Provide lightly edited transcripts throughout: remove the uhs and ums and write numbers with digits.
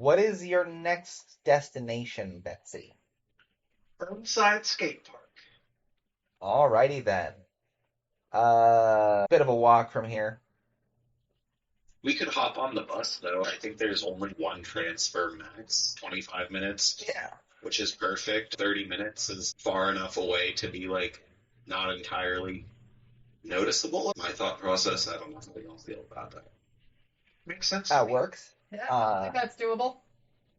What is your next destination, Betsy? Burnside Skate Park. Alrighty then. Bit of a walk from here. We could hop on the bus, though. I think there's only one transfer max, 25 minutes, Yeah. which is perfect. 30 minutes is far enough away to be, not entirely noticeable. My thought process, I don't know how y'all feel about that. Makes sense to That me. works. Yeah, I think that's doable.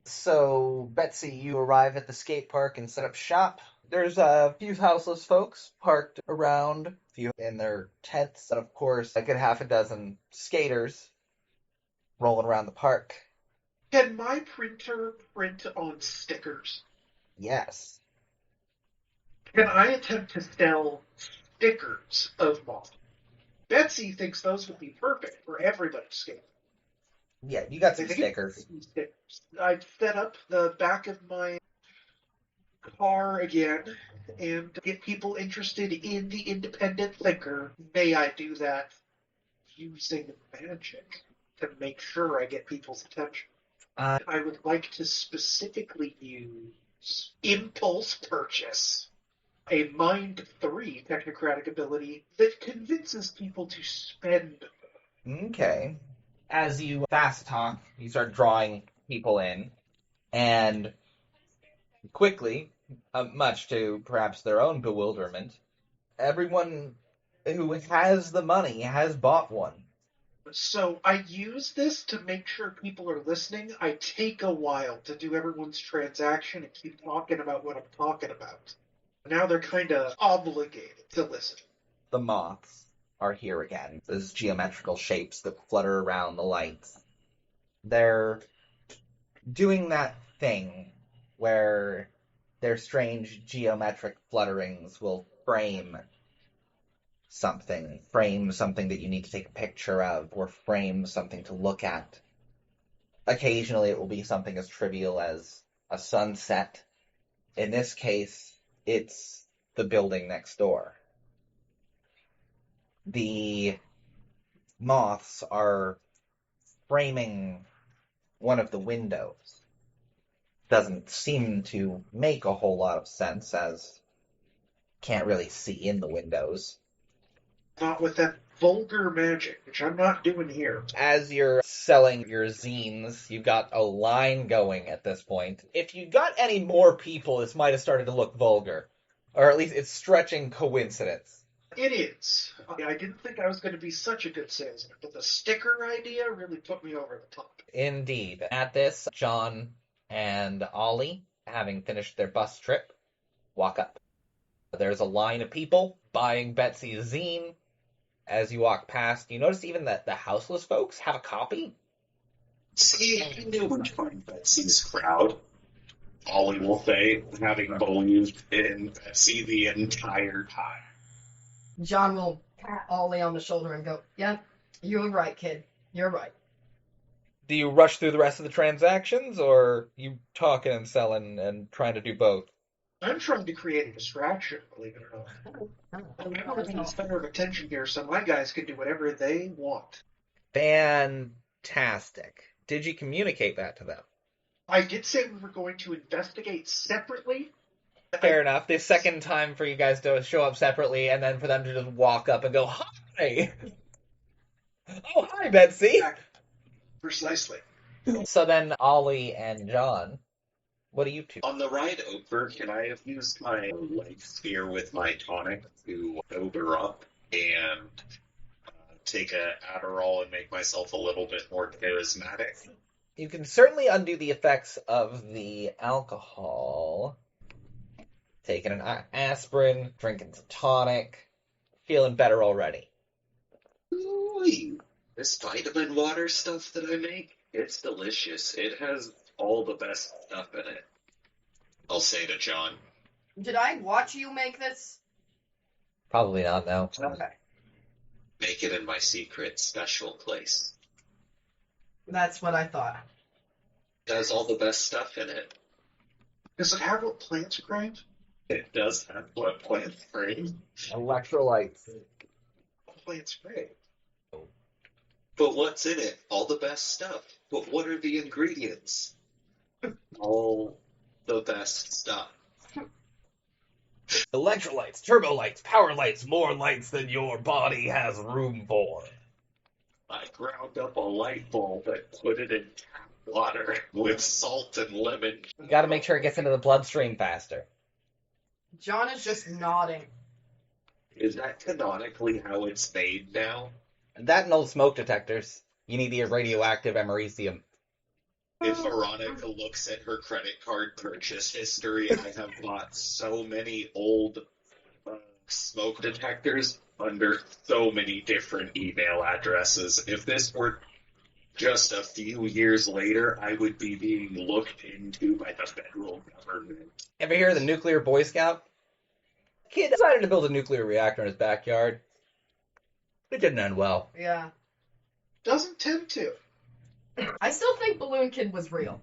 So, Betsy, you arrive at the skate park and set up shop. There's a few houseless folks parked around, a few in their tents, and of course, a good half a dozen skaters rolling around the park. Can my printer print on stickers? Yes. Can I attempt to sell stickers of Moths? Betsy thinks those would be perfect for everybody's skate. Yeah, you got some stickers. I've set up the back of my car again and get people interested in the independent thinker. May I do that using magic to make sure I get people's attention? I would like to specifically use Impulse Purchase, a Mind 3 technocratic ability that convinces people to spend. Okay. As you fast talk, you start drawing people in, and quickly, much to perhaps their own bewilderment, everyone who has the money has bought one. So I use this to make sure people are listening. I take a while to do everyone's transaction and keep talking about what I'm talking about. Now they're kind of obligated to listen. The moths are here again, those geometrical shapes that flutter around the lights. They're doing that thing where their strange geometric flutterings will frame something that you need to take a picture of, or frame something to look at. Occasionally it will be something as trivial as a sunset. In this case, it's the building next door. The moths are framing one of the windows. Doesn't seem to make a whole lot of sense, as can't really see in the windows. Not with that vulgar magic, which I'm not doing here. As you're selling your zines, you've got a line going at this point. If you got any more people, this might have started to look vulgar. Or at least it's stretching coincidence. It is. I didn't think I was going to be such a good salesman, but the sticker idea really put me over the top. Indeed. At this, John and Ollie, having finished their bus trip, walk up. There's a line of people buying Betsy's zine. As you walk past, you notice even that the houseless folks have a copy. See, I knew we'd find Betsy's crowd. Ollie will say, having believed in Betsy the entire time. John will pat Ollie on the shoulder and go, yeah, you're right, kid. You're right. Do you rush through the rest of the transactions, or you talking and selling and trying to do both? I'm trying to create a distraction, believe it or not. I'm the center of attention here, so my guys can do whatever they want. Fantastic. Did you communicate that to them? I did say we were going to investigate separately. Fair enough. The second time for you guys to show up separately, and then for them to just walk up and go, hi! Oh, hi, Betsy! Precisely. So then, Ollie and John, what do you two? On the ride over, can I have used my life sphere with my tonic to sober up and take a Adderall and make myself a little bit more charismatic? You can certainly undo the effects of the alcohol. Taking an aspirin, drinking some tonic, feeling better already. Ooh, this vitamin water stuff that I make, it's delicious. It has all the best stuff in it. I'll say to John. Did I watch you make this? Probably not, no. Okay. Make it in my secret special place. That's what I thought. It has all the best stuff in it. Does it have what plants crave? It does have what plants crave. Electrolytes. Plants crave. But what's in it? All the best stuff. But what are the ingredients? All the best stuff. Electrolytes, turbo lights, power lights, more lights than your body has room for. I ground up a light bulb and put it in tap water with salt and lemon. You gotta make sure it gets into the bloodstream faster. John is just nodding. Is that canonically how it's made now? That and old smoke detectors. You need the radioactive americium. If Veronica looks at her credit card purchase history, I have bought so many old smoke detectors under so many different email addresses. If this were just a few years later, I would be being looked into by the federal government. Ever hear of the nuclear Boy Scout? Kid decided to build a nuclear reactor in his backyard. It didn't end well. Yeah. Doesn't tend to. I still think Balloon Kid was real.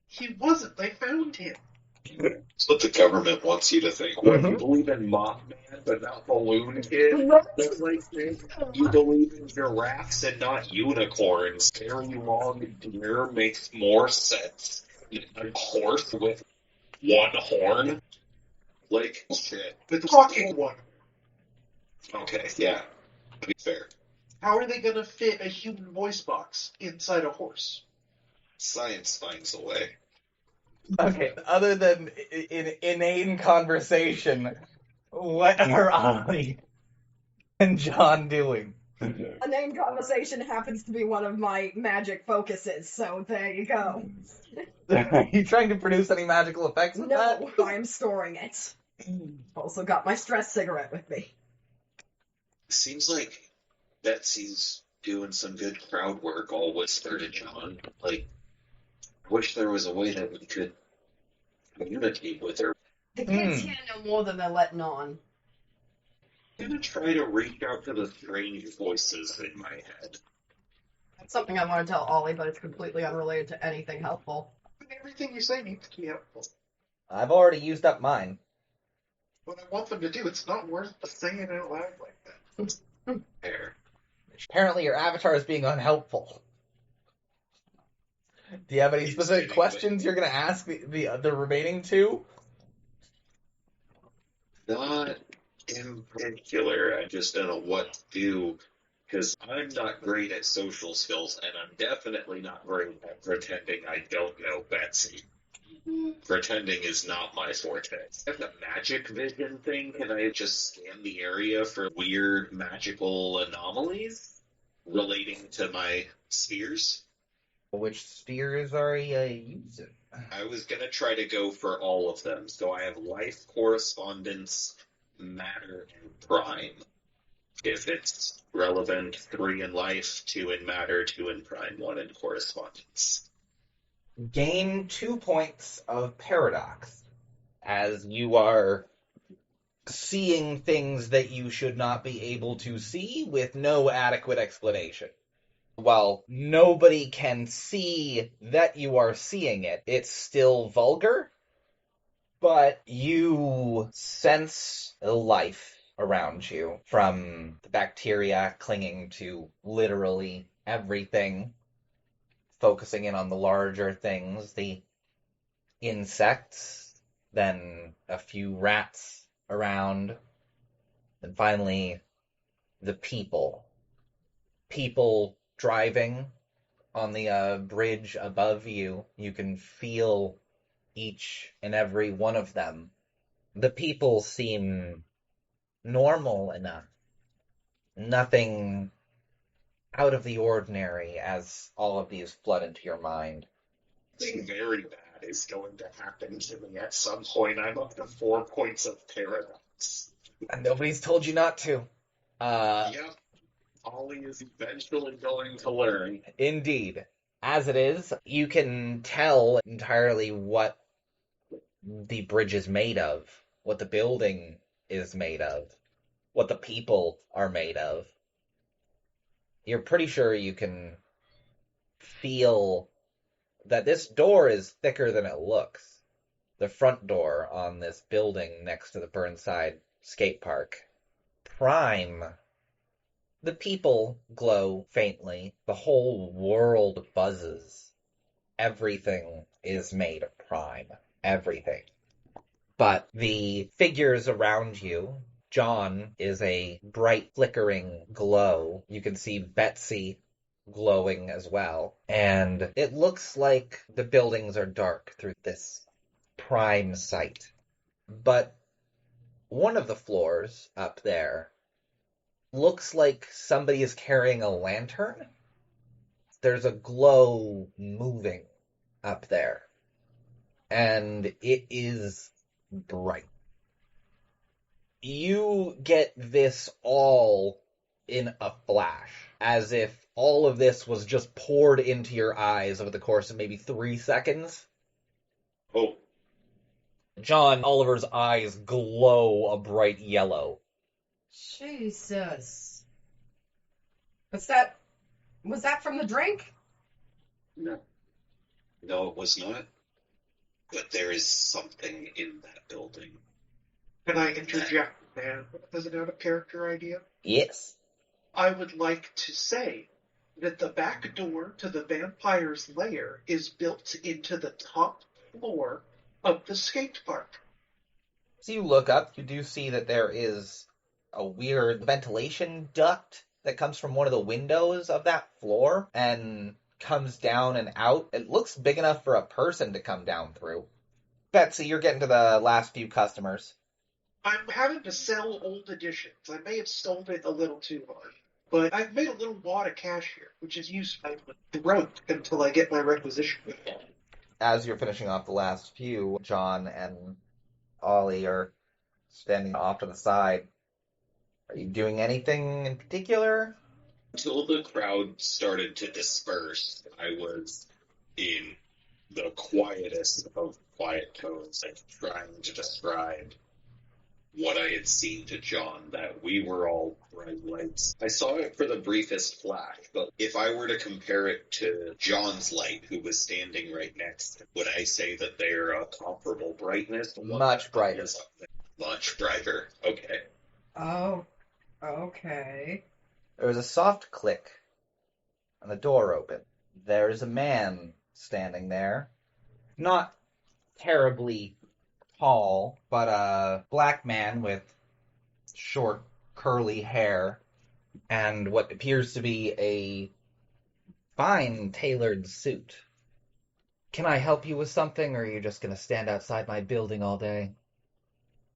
He wasn't. They found him. That's what the government wants you to think. What, you believe in Mothman, but not Balloon Kid? That's like saying you believe in giraffes and not unicorns. Very long deer makes more sense than a horse with one horn. Like, shit. The talking one. Okay, yeah. To be fair. How are they going to fit a human voice box inside a horse? Science finds a way. Okay, other than inane conversation, what are Ollie and John doing? A name conversation happens to be one of my magic focuses, so there you go. Are you trying to produce any magical effects with that? No, I am storing it. Also got my stress cigarette with me. Seems like Betsy's doing some good crowd work, all whisper to John. Like, I wish there was a way that we could communicate with her. The kids here know more than they're letting on. I'm gonna try to reach out to the strange voices in my head. That's something I want to tell Ollie, but it's completely unrelated to anything helpful. Everything you say needs to be helpful. I've already used up mine. What I want them to do, it's not worth saying it out loud like that. There. Apparently your avatar is being unhelpful. Do you have any specific questions you're going to ask the remaining two? Not in particular. I just don't know what to do, because I'm not great at social skills, and I'm definitely not great at pretending I don't know Betsy. Pretending is not my forte. I have the magic vision thing. Can I just scan the area for weird magical anomalies relating to my spheres? Which spheres are you using? I was going to try to go for all of them. So I have life, correspondence, matter, and prime. If it's relevant, 3 in life, 2 in matter, 2 in prime, 1 in correspondence. Gain 2 points of paradox as you are seeing things that you should not be able to see with no adequate explanation. While nobody can see that you are seeing it, it's still vulgar, but you sense life around you, from the bacteria clinging to literally everything, focusing in on the larger things, the insects, then a few rats around, and finally the people. People driving on the bridge above you. You can feel each and every one of them. The people seem normal enough. Nothing out of the ordinary as all of these flood into your mind. Something very bad is going to happen to me at some point. I'm up to 4 points of paradox. And nobody's told you not to. Yep. Ollie is eventually going to learn. Indeed. As it is, you can tell entirely what the bridge is made of, what the building is made of, what the people are made of. You're pretty sure you can feel that this door is thicker than it looks. The front door on this building next to the Burnside skate park. Prime. The people glow faintly. The whole world buzzes. Everything is made of prime. Everything. But the figures around you, John is a bright flickering glow. You can see Betsy glowing as well. And it looks like the buildings are dark through this prime site. But one of the floors up there looks like somebody is carrying a lantern. There's a glow moving up there. And it is bright. You get this all in a flash, as if all of this was just poured into your eyes over the course of maybe 3 seconds. Oh, John Oliver's eyes glow a bright yellow. Jesus. Was that from the drink? no. No, it was not. But there is something in that building. Can I interject, man, as an out-of-character idea? Yes. I would like to say that the back door to the vampire's lair is built into the top floor of the skate park. So you look up, you do see that there is a weird ventilation duct that comes from one of the windows of that floor and comes down and out. It looks big enough for a person to come down through. Betsy, you're getting to the last few customers. I'm having to sell old editions. I may have sold it a little too hard, but I've made a little wad of cash here, which is useful throat until I get my requisition. As you're finishing off the last few, John and Ollie are standing off to the side. Are you doing anything in particular? Until the crowd started to disperse, I was in the quietest of quiet tones, like trying to describe what I had seen to John, that we were all bright lights. I saw it for the briefest flash, but if I were to compare it to John's light, who was standing right next to him, would I say that they're a comparable brightness? Much brighter. Much brighter. Okay. Oh, okay. There was a soft click, and the door opened. There is a man standing there. Not terribly tall, but a black man with short, curly hair, and what appears to be a fine tailored suit. Can I help you with something, or are you just going to stand outside my building all day?